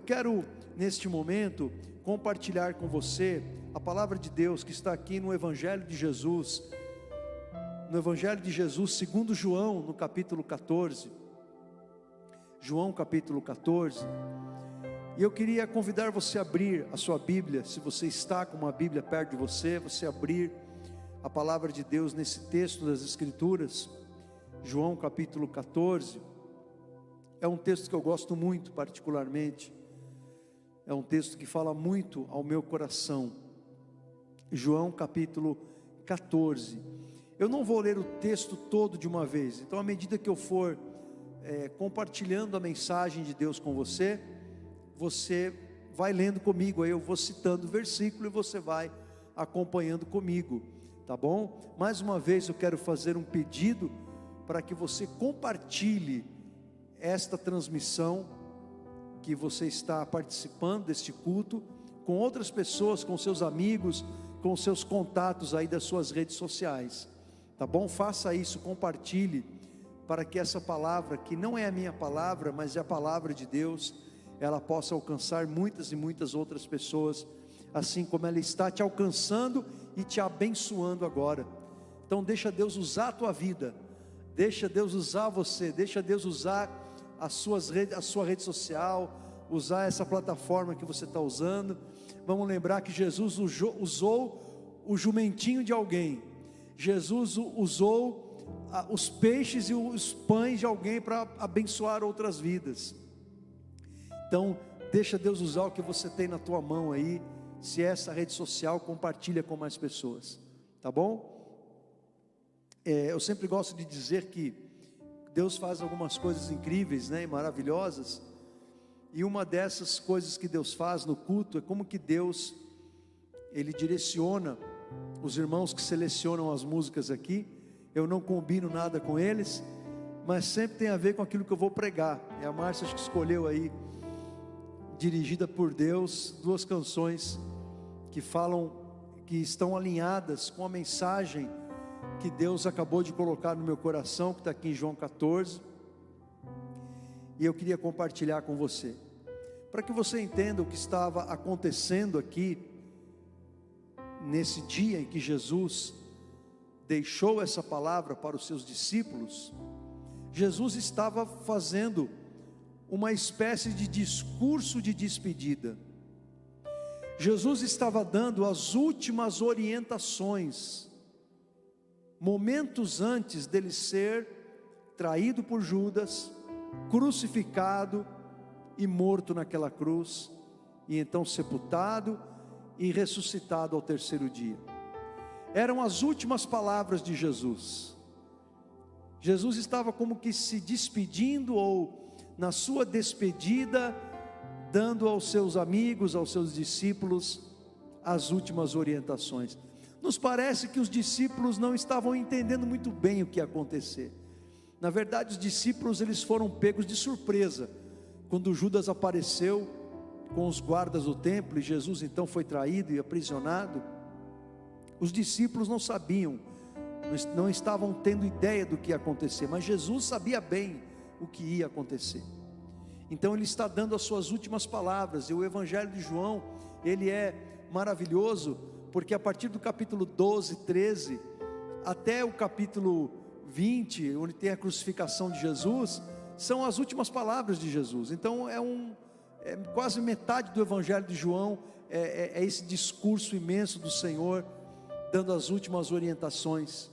quero, neste momento, compartilhar com você a palavra de Deus que está aqui no Evangelho de Jesus, segundo João, no capítulo 14, João capítulo 14, e eu queria convidar você a abrir a sua Bíblia, se você está com uma Bíblia perto de você, você abrir a palavra de Deus nesse texto das Escrituras, João capítulo 14, é um texto que eu gosto muito particularmente, é um texto que fala muito ao meu coração, João capítulo 14, eu não vou ler o texto todo de uma vez, então à medida que eu for compartilhando a mensagem de Deus com você, você vai lendo comigo, aí eu vou citando o versículo e você vai acompanhando comigo, tá bom? Mais uma vez eu quero fazer um pedido para que você compartilhe esta transmissão, que você está participando deste culto, com outras pessoas, com seus amigos, com seus contatos aí das suas redes sociais, tá bom? Faça isso, compartilhe, para que essa palavra, que não é a minha palavra, mas é a palavra de Deus, ela possa alcançar muitas e muitas outras pessoas, assim como ela está te alcançando e te abençoando agora. Então deixa Deus usar a tua vida, deixa Deus usar você, deixa Deus usar a sua rede social, usar essa plataforma que você está usando. Vamos lembrar que Jesus usou o jumentinho de alguém, Jesus usou os peixes e os pães de alguém para abençoar outras vidas. Então deixa Deus usar o que você tem na tua mão aí. Se é essa rede social, compartilha com mais pessoas, tá bom? Eu sempre gosto de dizer que Deus faz algumas coisas incríveis, né, e maravilhosas, e uma dessas coisas que Deus faz no culto é como que Deus, Ele direciona os irmãos que selecionam as músicas aqui. Eu não combino nada com eles, mas sempre tem a ver com aquilo que eu vou pregar. A Márcia acho que escolheu aí, dirigida por Deus, duas canções que falam, que estão alinhadas com a mensagem que Deus acabou de colocar no meu coração, que está aqui em João 14, e eu queria compartilhar com você, para que você entenda o que estava acontecendo aqui, nesse dia em que Jesus deixou essa palavra para os seus discípulos. Jesus estava fazendo uma espécie de discurso de despedida. Jesus estava dando as últimas orientações, momentos antes dele ser traído por Judas, crucificado e morto naquela cruz, e então sepultado e ressuscitado ao terceiro dia. Eram as últimas palavras de Jesus. Jesus estava como que se despedindo, ou na sua despedida, dando aos seus amigos, aos seus discípulos, as últimas orientações. Nos parece que os discípulos não estavam entendendo muito bem o que ia acontecer. Na verdade, os discípulos, eles foram pegos de surpresa, quando Judas apareceu com os guardas do templo, e Jesus então foi traído e aprisionado. Os discípulos não sabiam, não estavam tendo ideia do que ia acontecer, mas Jesus sabia bem o que ia acontecer. Então ele está dando as suas últimas palavras, e o Evangelho de João, ele é maravilhoso, porque a partir do capítulo 12, 13, até o capítulo 20, onde tem a crucificação de Jesus, são as últimas palavras de Jesus. Então é quase metade do Evangelho de João, é esse discurso imenso do Senhor, dando as últimas orientações.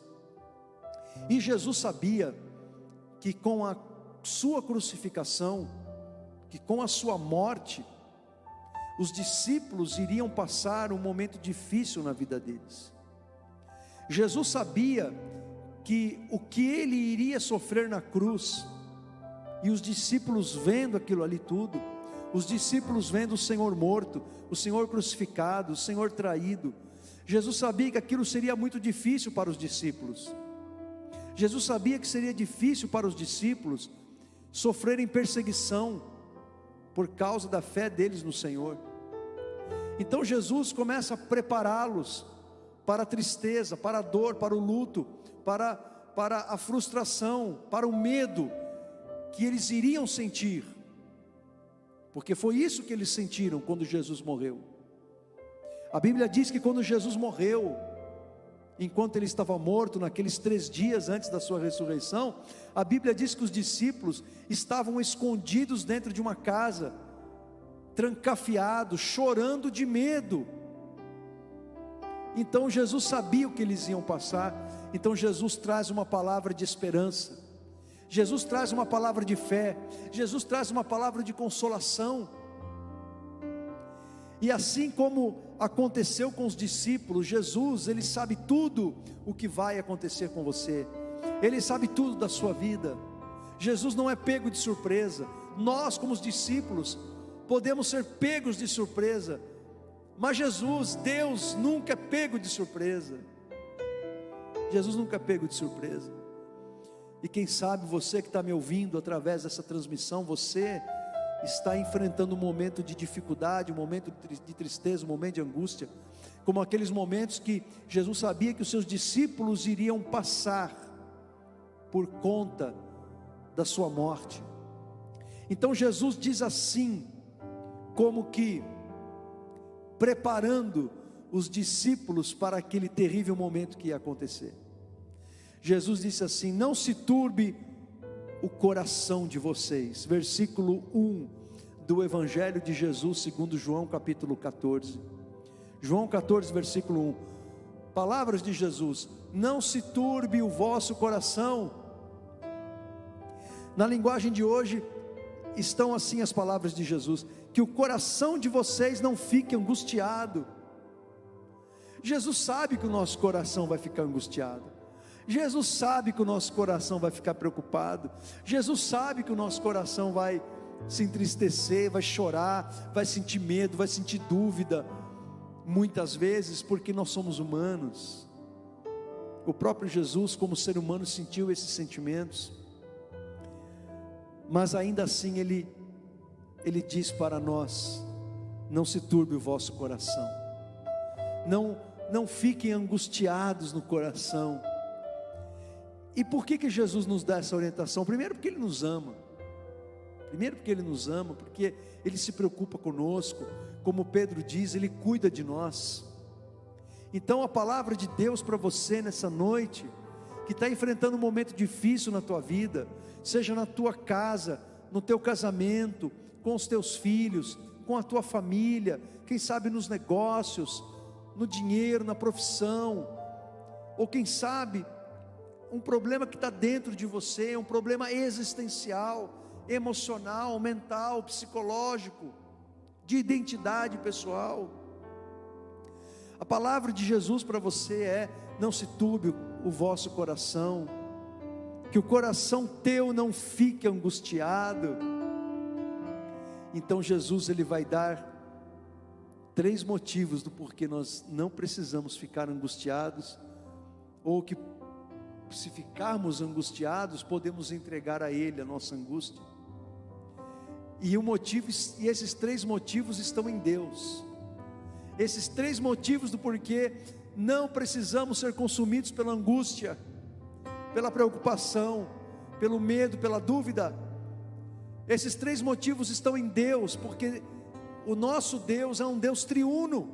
E Jesus sabia que com a sua crucificação, que com a sua morte, os discípulos iriam passar um momento difícil na vida deles. Jesus sabia que o que ele iria sofrer na cruz, e os discípulos vendo aquilo ali tudo, os discípulos vendo o Senhor morto, o Senhor crucificado, o Senhor traído, Jesus sabia que aquilo seria muito difícil para os discípulos. Jesus sabia que seria difícil para os discípulos sofrerem perseguição por causa da fé deles no Senhor. Então Jesus começa a prepará-los para a tristeza, para a dor, para o luto, para a frustração, para o medo que eles iriam sentir porque foi isso que eles sentiram quando Jesus morreu. A Bíblia diz que quando Jesus morreu, enquanto ele estava morto, naqueles 3 dias antes da sua ressurreição, a Bíblia diz que os discípulos estavam escondidos dentro de uma casa, trancafiados, chorando de medo. Então Jesus sabia o que eles iam passar. Então Jesus traz uma palavra de esperança, Jesus traz uma palavra de fé, Jesus traz uma palavra de consolação. E assim como aconteceu com os discípulos, Jesus, Ele sabe tudo o que vai acontecer com você, Ele sabe tudo da sua vida. Jesus não é pego de surpresa. Nós, como os discípulos, podemos ser pegos de surpresa, mas Jesus, Deus, nunca é pego de surpresa. Jesus nunca é pego de surpresa. E quem sabe você que está me ouvindo através dessa transmissão, você está enfrentando um momento de dificuldade, um momento de tristeza, um momento de angústia, como aqueles momentos que Jesus sabia que os seus discípulos iriam passar por conta da sua morte. Então Jesus diz assim, como que preparando os discípulos para aquele terrível momento que ia acontecer. Jesus disse assim: não se turbe o coração de vocês. Versículo 1 do Evangelho de Jesus segundo João capítulo 14. João 14 versículo 1. Palavras de Jesus: não se turbe o vosso coração. Na linguagem de hoje estão assim as palavras de Jesus: que o coração de vocês não fique angustiado. Jesus sabe que o nosso coração vai ficar angustiado. Jesus sabe que o nosso coração vai ficar preocupado. Jesus sabe que o nosso coração vai se entristecer, vai chorar, vai sentir medo, vai sentir dúvida, muitas vezes porque nós somos humanos. O próprio Jesus, como ser humano, sentiu esses sentimentos, mas ainda assim Ele diz para nós: não se turbe o vosso coração, não fiquem angustiados no coração. E por que Jesus nos dá essa orientação? Primeiro porque Ele nos ama, porque Ele se preocupa conosco, como Pedro diz, Ele cuida de nós. Então a palavra de Deus para você nessa noite, que está enfrentando um momento difícil na tua vida, seja na tua casa, no teu casamento, com os teus filhos, com a tua família, quem sabe nos negócios, no dinheiro, na profissão, ou quem sabe um problema que está dentro de você, um problema existencial, emocional, mental, psicológico, de identidade pessoal. A palavra de Jesus para você é: não se turbe o vosso coração, que o coração teu não fique angustiado. Então Jesus, Ele vai dar 3 motivos do porquê nós não precisamos ficar angustiados, ou que se ficarmos angustiados, podemos entregar a Ele a nossa angústia. E esses 3 motivos estão em Deus. Esses 3 motivos do porquê não precisamos ser consumidos pela angústia, pela preocupação, pelo medo, pela dúvida. Esses 3 motivos estão em Deus, porque o nosso Deus é um Deus triuno.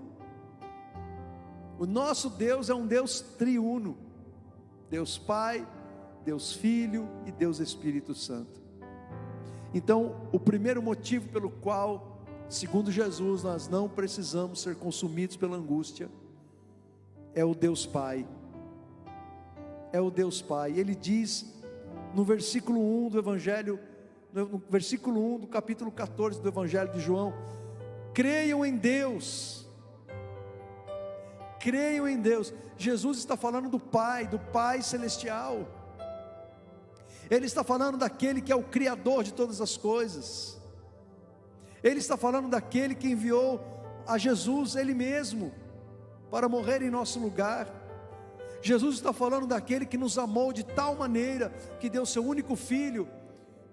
O nosso Deus é um Deus triuno: Deus Pai, Deus Filho e Deus Espírito Santo. Então, o primeiro motivo pelo qual, segundo Jesus, nós não precisamos ser consumidos pela angústia, é o Deus Pai. É o Deus Pai. Ele diz no versículo 1 do Evangelho, no versículo 1 do capítulo 14 do Evangelho de João: creiam em Deus. Creiam em Deus. Jesus está falando do Pai celestial. Ele está falando daquele que é o Criador de todas as coisas. Ele está falando daquele que enviou a Jesus, Ele mesmo, para morrer em nosso lugar. Jesus está falando daquele que nos amou de tal maneira, que deu seu único Filho,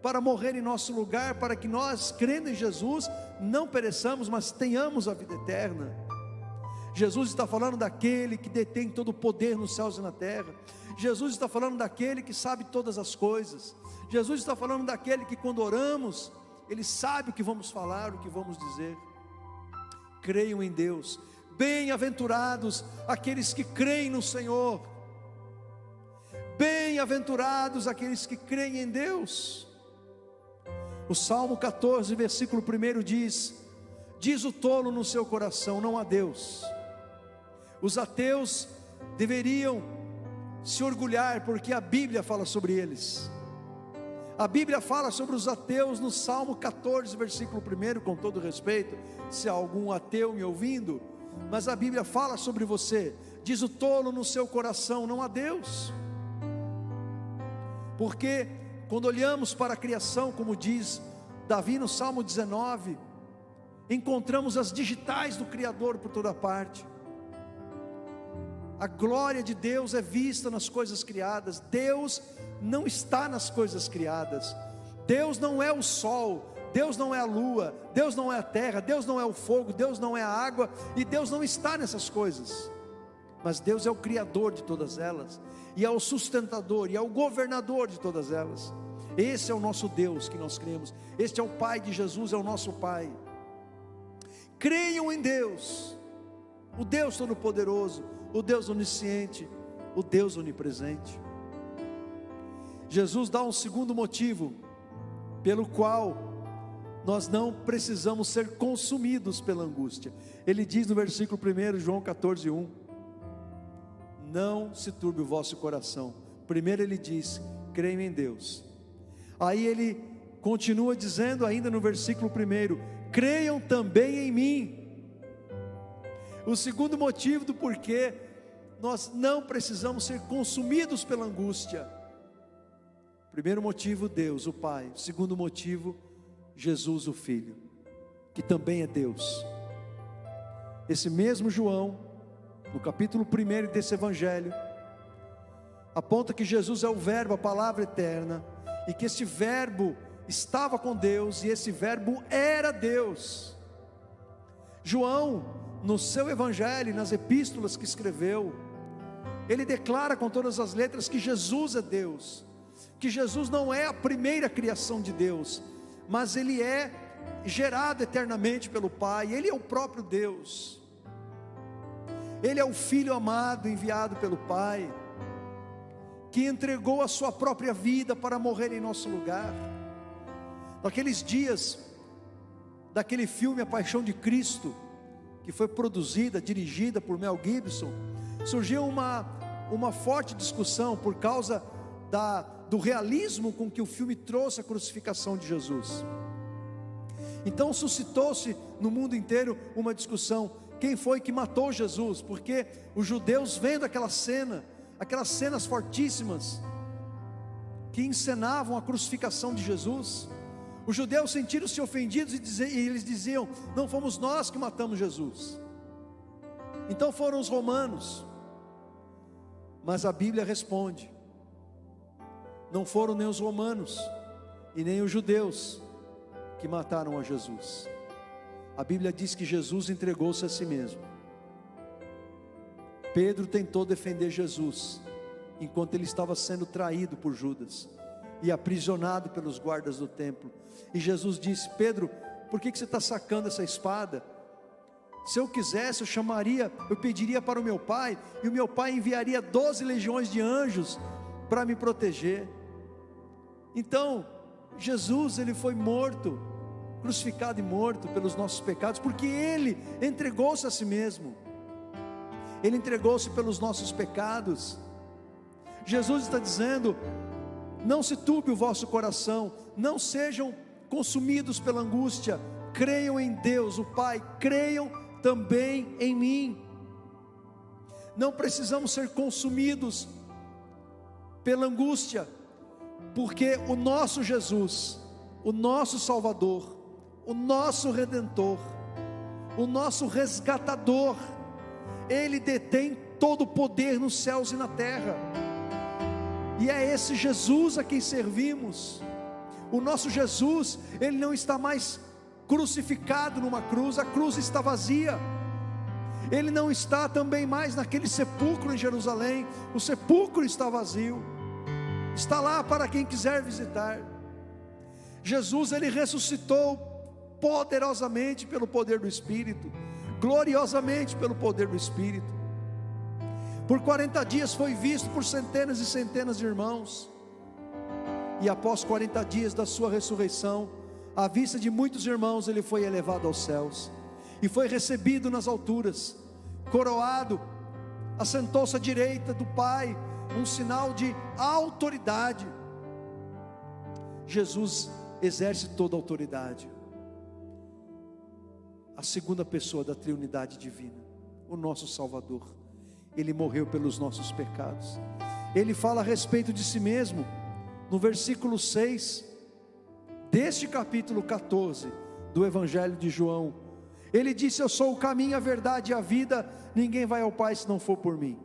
para morrer em nosso lugar, para que nós, crendo em Jesus, não pereçamos, mas tenhamos a vida eterna. Jesus está falando daquele que detém todo o poder nos céus e na terra. Jesus está falando daquele que sabe todas as coisas. Jesus está falando daquele que, quando oramos, Ele sabe o que vamos falar, o que vamos dizer. Creiam em Deus. Bem-aventurados aqueles que creem no Senhor. Bem-aventurados aqueles que creem em Deus. O Salmo 14, versículo 1 diz o tolo no seu coração: não há Deus. Os ateus deveriam se orgulhar, porque a Bíblia fala sobre eles. A Bíblia fala sobre os ateus no Salmo 14, versículo 1, com todo respeito, se há algum ateu me ouvindo, mas a Bíblia fala sobre você. Diz o tolo no seu coração: não há Deus. Porque quando olhamos para a criação, como diz Davi no Salmo 19, encontramos as digitais do Criador por toda parte. A glória de Deus é vista nas coisas criadas. Deus não está nas coisas criadas. Deus não é o sol, Deus não é a lua, Deus não é a terra, Deus não é o fogo, Deus não é a água, e Deus não está nessas coisas. Mas Deus é o Criador de todas elas, e é o sustentador, e é o governador de todas elas. Esse é o nosso Deus que nós cremos. Este é o Pai de Jesus, é o nosso Pai. Creiam em Deus, o Deus Todo-Poderoso, o Deus Onisciente, o Deus Onipresente. Jesus dá um segundo motivo pelo qual nós não precisamos ser consumidos pela angústia. Ele diz no versículo 1, João 14, 1: não se turbe o vosso coração. Primeiro ele diz: creiam em Deus. Aí ele continua dizendo ainda no versículo 1: creiam também em mim. O segundo motivo do porquê nós não precisamos ser consumidos pela angústia. Primeiro motivo, Deus, o Pai. Segundo motivo, Jesus, o Filho, que também é Deus. Esse mesmo João, no capítulo 1 desse evangelho, aponta que Jesus é o verbo, a palavra eterna, e que esse verbo estava com Deus, e esse verbo era Deus. João, no seu evangelho, nas epístolas que escreveu, ele declara com todas as letras que Jesus é Deus, que Jesus não é a primeira criação de Deus, mas ele é gerado eternamente pelo Pai. Ele é o próprio Deus. Ele é o Filho amado, enviado pelo Pai, que entregou a sua própria vida para morrer em nosso lugar. Naqueles dias daquele filme A Paixão de Cristo, que foi produzida, dirigida por Mel Gibson, surgiu uma forte discussão por causa do realismo com que o filme trouxe a crucificação de Jesus. Então suscitou-se no mundo inteiro uma discussão: quem foi que matou Jesus? Porque os judeus, vendo aquela cena, aquelas cenas fortíssimas que encenavam a crucificação de Jesus, os judeus sentiram-se ofendidos e eles diziam: não fomos nós que matamos Jesus, então foram os romanos. Mas a Bíblia responde: não foram nem os romanos e nem os judeus que mataram a Jesus. A Bíblia diz que Jesus entregou-se a si mesmo. Pedro tentou defender Jesus enquanto ele estava sendo traído por Judas e aprisionado pelos guardas do templo. E Jesus disse: Pedro, por que você está sacando essa espada? Se eu quisesse, eu pediria para o meu pai, e o meu pai enviaria 12 legiões de anjos para me proteger. Então, Jesus, ele foi morto, crucificado e morto pelos nossos pecados, porque ele entregou-se a si mesmo. Ele entregou-se pelos nossos pecados. Jesus está dizendo: não se turbe o vosso coração, não sejam consumidos pela angústia, creiam em Deus, o Pai, creiam também em mim. Não precisamos ser consumidos pela angústia, porque o nosso Jesus, o nosso Salvador, o nosso Redentor, o nosso Resgatador, Ele detém todo o poder nos céus e na terra, e é esse Jesus a quem servimos. O nosso Jesus, Ele não está mais crucificado numa cruz, a cruz está vazia. Ele não está também mais naquele sepulcro em Jerusalém, o sepulcro está vazio, está lá para quem quiser visitar. Jesus, ele ressuscitou poderosamente pelo poder do Espírito, gloriosamente pelo poder do Espírito. Por 40 dias foi visto por centenas e centenas de irmãos, e após 40 dias da sua ressurreição, à vista de muitos irmãos, ele foi elevado aos céus, e foi recebido nas alturas, coroado, assentou-se à direita do Pai, um sinal de autoridade. Jesus exerce toda a autoridade, a segunda pessoa da Trindade divina, o nosso Salvador. Ele morreu pelos nossos pecados. Ele fala a respeito de si mesmo, no versículo 6, deste capítulo 14, do Evangelho de João. Ele disse: eu sou o caminho, a verdade e a vida, ninguém vai ao Pai se não for por mim.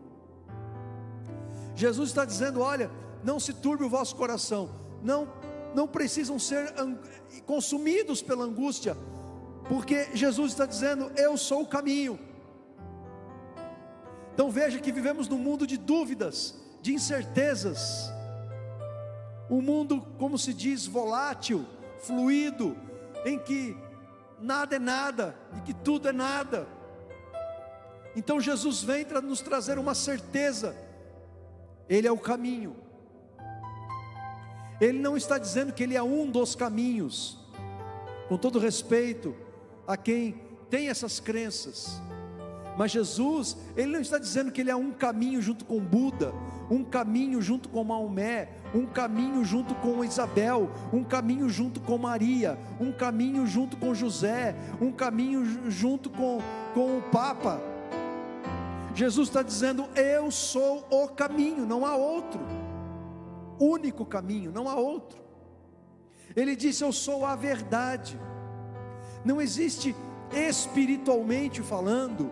Jesus está dizendo: olha, não se turbe o vosso coração, não precisam ser consumidos pela angústia, porque Jesus está dizendo: eu sou o caminho. Então veja que vivemos num mundo de dúvidas, de incertezas, um mundo, como se diz, volátil, fluido, em que nada é nada e que tudo é nada. Então Jesus vem para nos trazer uma certeza: Ele é o caminho. Ele não está dizendo que Ele é um dos caminhos, com todo respeito a quem tem essas crenças, mas Jesus, Ele não está dizendo que Ele é um caminho junto com Buda, um caminho junto com Maomé, um caminho junto com Isabel, um caminho junto com Maria, um caminho junto com José, um caminho junto com o Papa. Jesus está dizendo: eu sou o caminho, não há outro, único caminho, não há outro. Ele disse: eu sou a verdade. Não existe espiritualmente falando,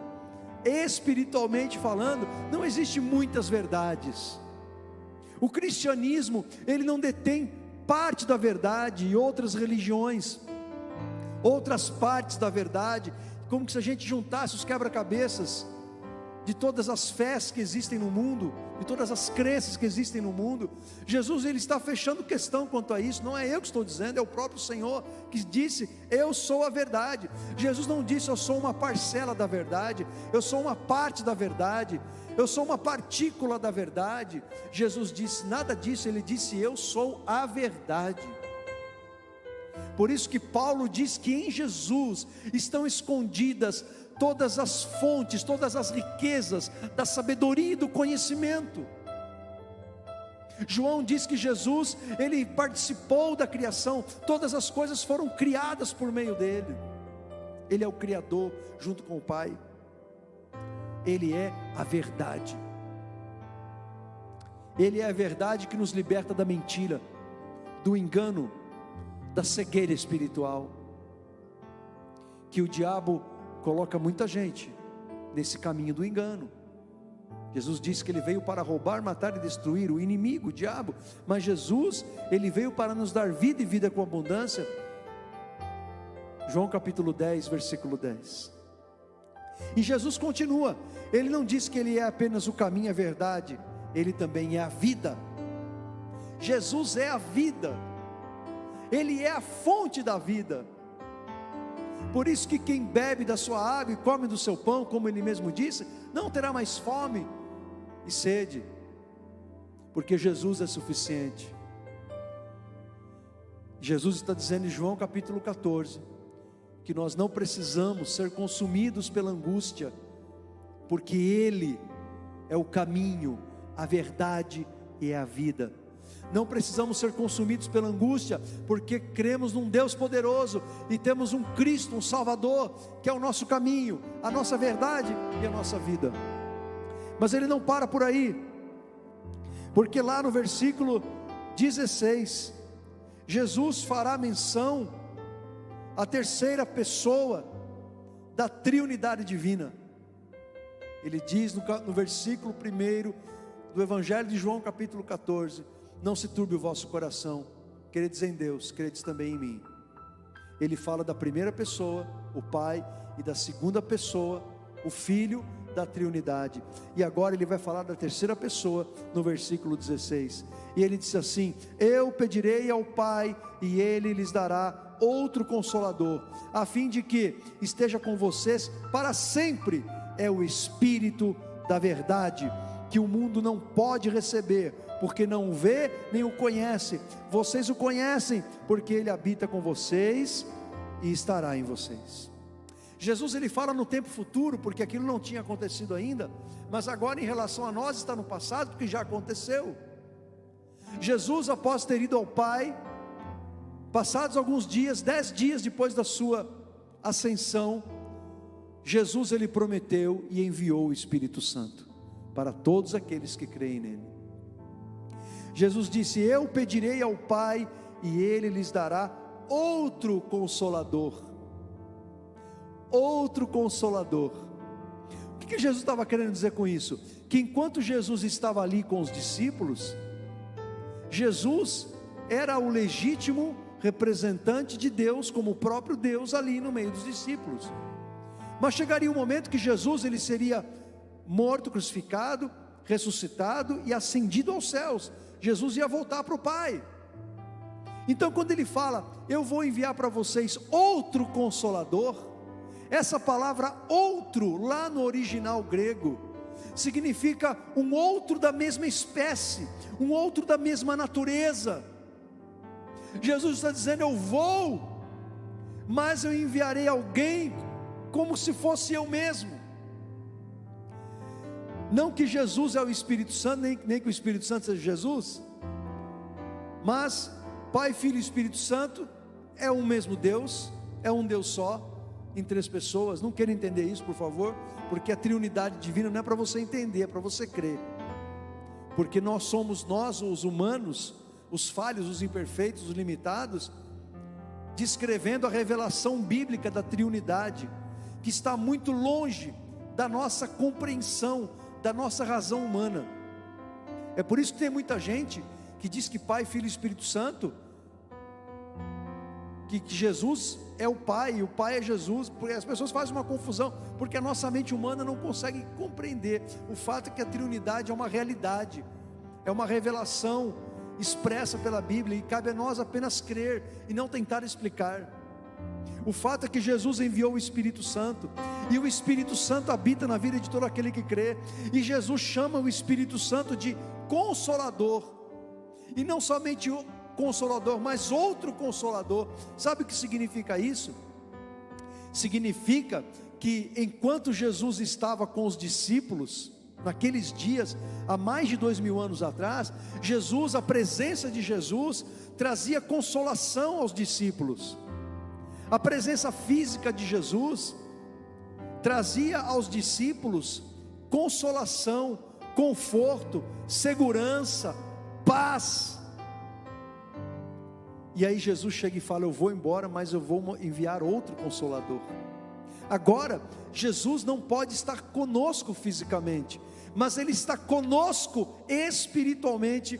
não existe muitas verdades. O cristianismo, ele não detém parte da verdade, e outras religiões, outras partes da verdade, como se a gente juntasse os quebra-cabeças de todas as fés que existem no mundo, de todas as crenças que existem no mundo. Jesus, ele está fechando questão quanto a isso. Não é eu que estou dizendo, é o próprio Senhor que disse: eu sou a verdade. Jesus não disse: eu sou uma parcela da verdade, eu sou uma parte da verdade, eu sou uma partícula da verdade. Jesus disse nada disso. Ele disse: eu sou a verdade. Por isso que Paulo diz que em Jesus estão escondidas todas as fontes, todas as riquezas da sabedoria e do conhecimento. João diz que Jesus, ele participou da criação, todas as coisas foram criadas por meio dele. Ele é o Criador junto com o Pai. Ele é a verdade. Ele é a verdade que nos liberta da mentira, do engano, da cegueira espiritual, que o diabo coloca muita gente nesse caminho do engano. Jesus disse que Ele veio para roubar, matar e destruir, o inimigo, o diabo. Mas Jesus, Ele veio para nos dar vida e vida com abundância. João capítulo 10, versículo 10. E Jesus continua. Ele não diz que Ele é apenas o caminho, a verdade, Ele também é a vida. Jesus é a vida, Ele é a fonte da vida. Por isso que quem bebe da sua água e come do seu pão, como Ele mesmo disse, não terá mais fome e sede, porque Jesus é suficiente. Jesus está dizendo em João capítulo 14, que nós não precisamos ser consumidos pela angústia, porque Ele é o caminho, a verdade e a vida. Não precisamos ser consumidos pela angústia, porque cremos num Deus poderoso, e temos um Cristo, um Salvador, que é o nosso caminho, a nossa verdade e a nossa vida. Mas Ele não para por aí, porque lá no versículo 16, Jesus fará menção à terceira pessoa da Trindade divina. Ele diz no versículo 1 do Evangelho de João capítulo 14: não se turbe o vosso coração, credes em Deus, credes também em mim. Ele fala da primeira pessoa, o Pai, e da segunda pessoa, o Filho, da triunidade. E agora ele vai falar da terceira pessoa no versículo 16. E ele disse assim: eu pedirei ao Pai e ele lhes dará outro consolador, a fim de que esteja com vocês para sempre. É o Espírito da verdade, que o mundo não pode receber, porque não o vê nem o conhece. Vocês o conhecem, porque ele habita com vocês e estará em vocês. Jesus, ele fala no tempo futuro, porque aquilo não tinha acontecido ainda, mas agora em relação a nós está no passado, porque já aconteceu. Jesus, após ter ido ao Pai, passados alguns dias, 10 dias depois da sua ascensão, Jesus, ele prometeu e enviou o Espírito Santo para todos aqueles que creem nele. Jesus disse: eu pedirei ao Pai e ele lhes dará outro consolador. Outro consolador. O que Jesus estava querendo dizer com isso? Que enquanto Jesus estava ali com os discípulos, Jesus era o legítimo representante de Deus, como o próprio Deus ali no meio dos discípulos. Mas chegaria um momento que Jesus, ele seria morto, crucificado, ressuscitado e ascendido aos céus. Jesus ia voltar para o Pai. Então quando ele fala: eu vou enviar para vocês outro consolador, essa palavra outro, lá no original grego, significa um outro da mesma espécie, um outro da mesma natureza. Jesus está dizendo: eu vou, mas eu enviarei alguém como se fosse eu mesmo. Não que Jesus é o Espírito Santo, nem que o Espírito Santo seja Jesus, mas Pai, Filho e Espírito Santo é um mesmo Deus, é um Deus só, em 3 pessoas. Não queira entender isso, por favor, porque a triunidade divina não é para você entender, é para você crer. Porque nós somos, nós os humanos, os falhos, os imperfeitos, os limitados, descrevendo a revelação bíblica da triunidade, que está muito longe da nossa compreensão, da nossa razão humana. É por isso que tem muita gente que diz que Pai, Filho e Espírito Santo, que Jesus é o Pai e o Pai é Jesus, porque as pessoas fazem uma confusão, porque a nossa mente humana não consegue compreender o fato que a triunidade é uma realidade, é uma revelação expressa pela Bíblia, e cabe a nós apenas crer e não tentar explicar. O fato é que Jesus enviou o Espírito Santo, e o Espírito Santo habita na vida de todo aquele que crê, e Jesus chama o Espírito Santo de Consolador, e não somente o Consolador, mas outro Consolador. Sabe o que significa isso? Significa que enquanto Jesus estava com os discípulos, naqueles dias, há mais de 2000 anos atrás, Jesus, a presença de Jesus, trazia consolação aos discípulos. A presença física de Jesus trazia aos discípulos consolação, conforto, segurança, paz. E aí Jesus chega e fala: eu vou embora, mas eu vou enviar outro consolador. Agora, Jesus não pode estar conosco fisicamente, mas Ele está conosco espiritualmente,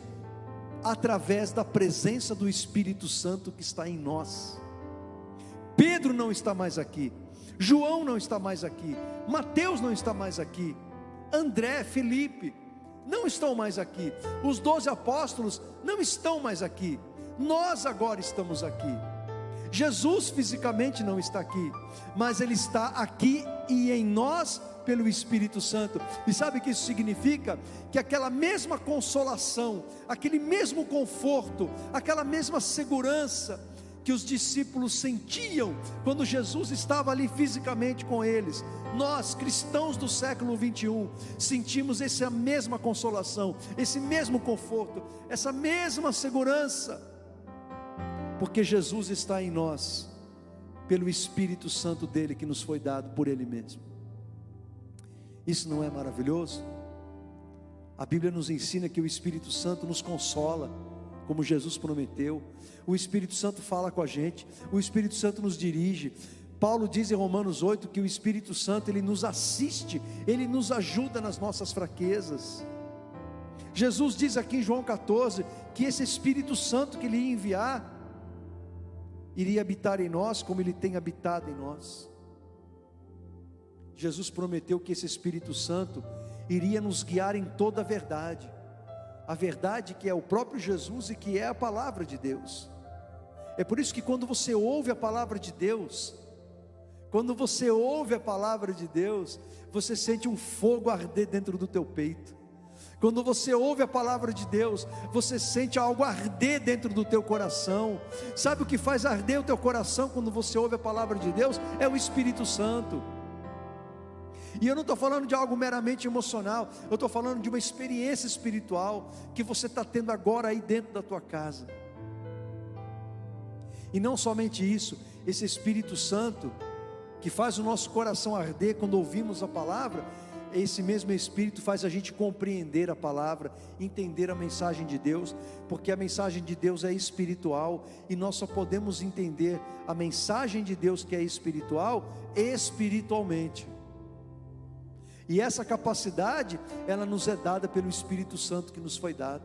através da presença do Espírito Santo que está em nós. Pedro não está mais aqui, João não está mais aqui, Mateus não está mais aqui, André, Felipe não estão mais aqui, os 12 apóstolos não estão mais aqui, nós agora estamos aqui. Jesus fisicamente não está aqui, mas Ele está aqui e em nós pelo Espírito Santo. E sabe o que isso significa? Que aquela mesma consolação, aquele mesmo conforto, aquela mesma segurança que os discípulos sentiam quando Jesus estava ali fisicamente com eles, nós cristãos do século 21 sentimos essa mesma consolação, esse mesmo conforto, essa mesma segurança, porque Jesus está em nós pelo Espírito Santo dele, que nos foi dado por Ele mesmo. Isso não é maravilhoso? A Bíblia nos ensina que o Espírito Santo nos consola, como Jesus prometeu. O Espírito Santo fala com a gente, o Espírito Santo nos dirige. Paulo diz em Romanos 8 que o Espírito Santo, ele nos assiste, ele nos ajuda nas nossas fraquezas. Jesus diz aqui em João 14 que esse Espírito Santo que Ele ia enviar iria habitar em nós, como Ele tem habitado em nós. Jesus prometeu que esse Espírito Santo iria nos guiar em toda a verdade que é o próprio Jesus e que é a palavra de Deus. É por isso que quando você ouve a palavra de Deus, você sente um fogo arder dentro do teu peito. Quando você ouve a palavra de Deus, você sente algo arder dentro do teu coração. Sabe o que faz arder o teu coração quando você ouve a palavra de Deus? É o Espírito Santo. E eu não estou falando de algo meramente emocional, eu estou falando de uma experiência espiritual que você está tendo agora aí dentro da tua casa. E não somente isso, esse Espírito Santo que faz o nosso coração arder quando ouvimos a palavra, esse mesmo Espírito faz a gente compreender a palavra, entender a mensagem de Deus, porque a mensagem de Deus é espiritual, e nós só podemos entender a mensagem de Deus que é espiritual, espiritualmente. E essa capacidade, ela nos é dada pelo Espírito Santo que nos foi dado.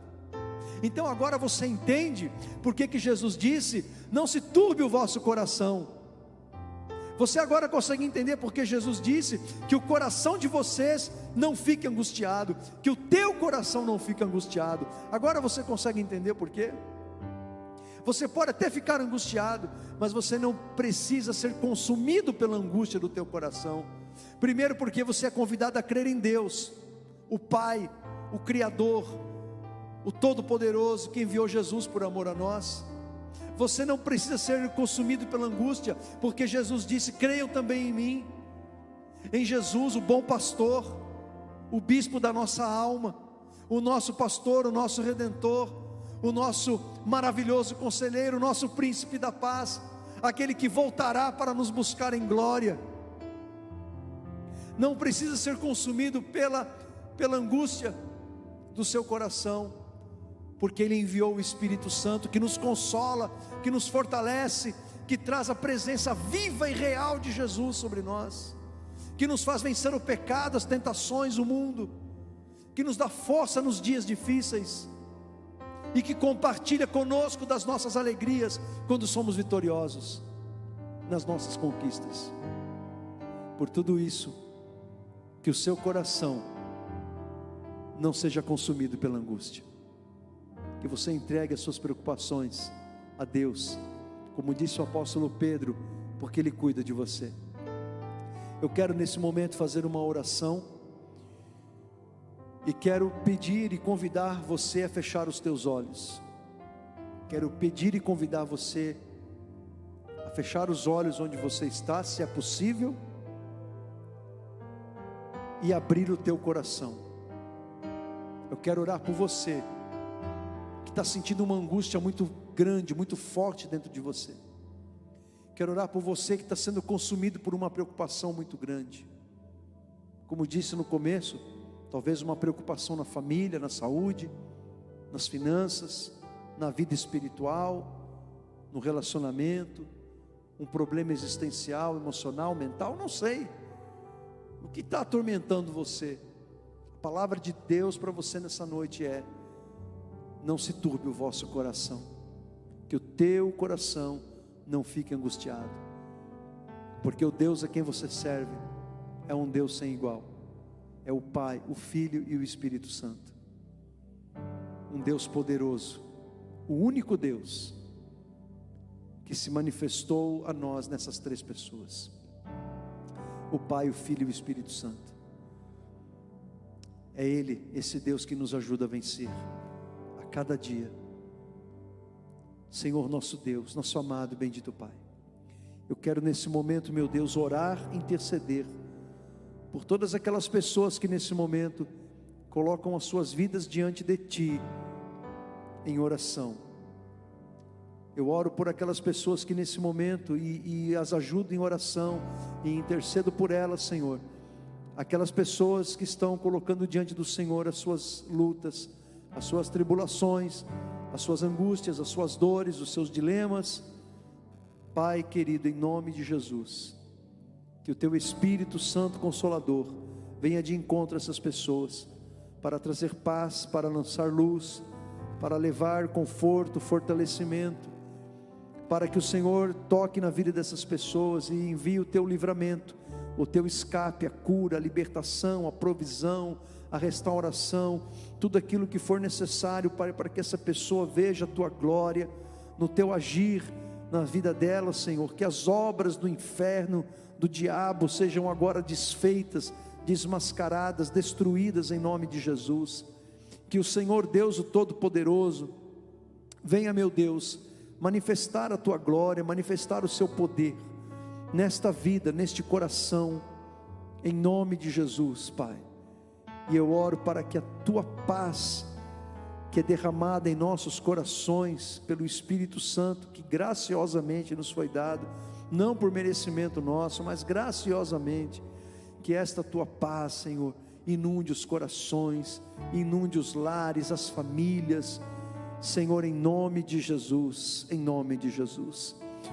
Então agora você entende por que Jesus disse: não se turbe o vosso coração. Você agora consegue entender porque Jesus disse que o coração de vocês não fique angustiado, que o teu coração não fique angustiado. Agora você consegue entender por quê? Você pode até ficar angustiado, mas você não precisa ser consumido pela angústia do teu coração. Primeiro porque você é convidado a crer em Deus, o Pai, o Criador, o Todo-Poderoso, que enviou Jesus por amor a nós. Você não precisa ser consumido pela angústia, porque Jesus disse: creiam também em mim, em Jesus, o bom pastor, o bispo da nossa alma, o nosso pastor, o nosso redentor, o nosso maravilhoso conselheiro, o nosso príncipe da paz, aquele que voltará para nos buscar em glória. Não precisa ser consumido pela angústia do seu coração, porque Ele enviou o Espírito Santo que nos consola, que nos fortalece, que traz a presença viva e real de Jesus sobre nós, que nos faz vencer o pecado, as tentações, o mundo, que nos dá força nos dias difíceis, e que compartilha conosco das nossas alegrias, quando somos vitoriosos nas nossas conquistas. Por tudo isso, que o seu coração não seja consumido pela angústia, que você entregue as suas preocupações a Deus, como disse o apóstolo Pedro, porque Ele cuida de você. Eu quero nesse momento fazer uma oração, e quero pedir e convidar você a fechar os teus olhos. Quero pedir e convidar você a fechar os olhos onde você está, se é possível, e abrir o teu coração. Eu quero orar por você que está sentindo uma angústia muito grande, muito forte dentro de você. Quero orar por você que está sendo consumido por uma preocupação muito grande. Como disse no começo, talvez uma preocupação na família, na saúde, nas finanças, na vida espiritual, no relacionamento, um problema existencial, emocional, mental, não sei. O que está atormentando você? A palavra de Deus para você nessa noite é: não se turbe o vosso coração, que o teu coração não fique angustiado, porque o Deus a quem você serve é um Deus sem igual, é o Pai, o Filho e o Espírito Santo, um Deus poderoso, o único Deus que se manifestou a nós nessas três pessoas: o Pai, o Filho e o Espírito Santo. É Ele, esse Deus que nos ajuda a vencer a cada dia. Senhor nosso Deus, nosso amado e bendito Pai, eu quero nesse momento, meu Deus, orar, interceder por todas aquelas pessoas que nesse momento colocam as suas vidas diante de Ti em oração. Eu oro por aquelas pessoas que nesse momento e as ajudo em oração e intercedo por elas, Senhor. Aquelas pessoas que estão colocando diante do Senhor as suas lutas, as suas tribulações, as suas angústias, as suas dores, os seus dilemas. Pai querido, em nome de Jesus, que o Teu Espírito Santo Consolador venha de encontro a essas pessoas, para trazer paz, para lançar luz, para levar conforto, fortalecimento, para que o Senhor toque na vida dessas pessoas e envie o Teu livramento, o teu escape, a cura, a libertação, a provisão, a restauração, tudo aquilo que for necessário para que essa pessoa veja a tua glória no teu agir na vida dela, Senhor. Que as obras do inferno, do diabo, sejam agora desfeitas, desmascaradas, destruídas em nome de Jesus. Que o Senhor Deus, o Todo-Poderoso, venha, meu Deus, manifestar a tua glória, manifestar o seu poder nesta vida, neste coração, em nome de Jesus, Pai. E eu oro para que a tua paz, que é derramada em nossos corações pelo Espírito Santo, que graciosamente nos foi dado, não por merecimento nosso, mas graciosamente, que esta tua paz, Senhor, inunde os corações, inunde os lares, as famílias, Senhor, em nome de Jesus, em nome de Jesus.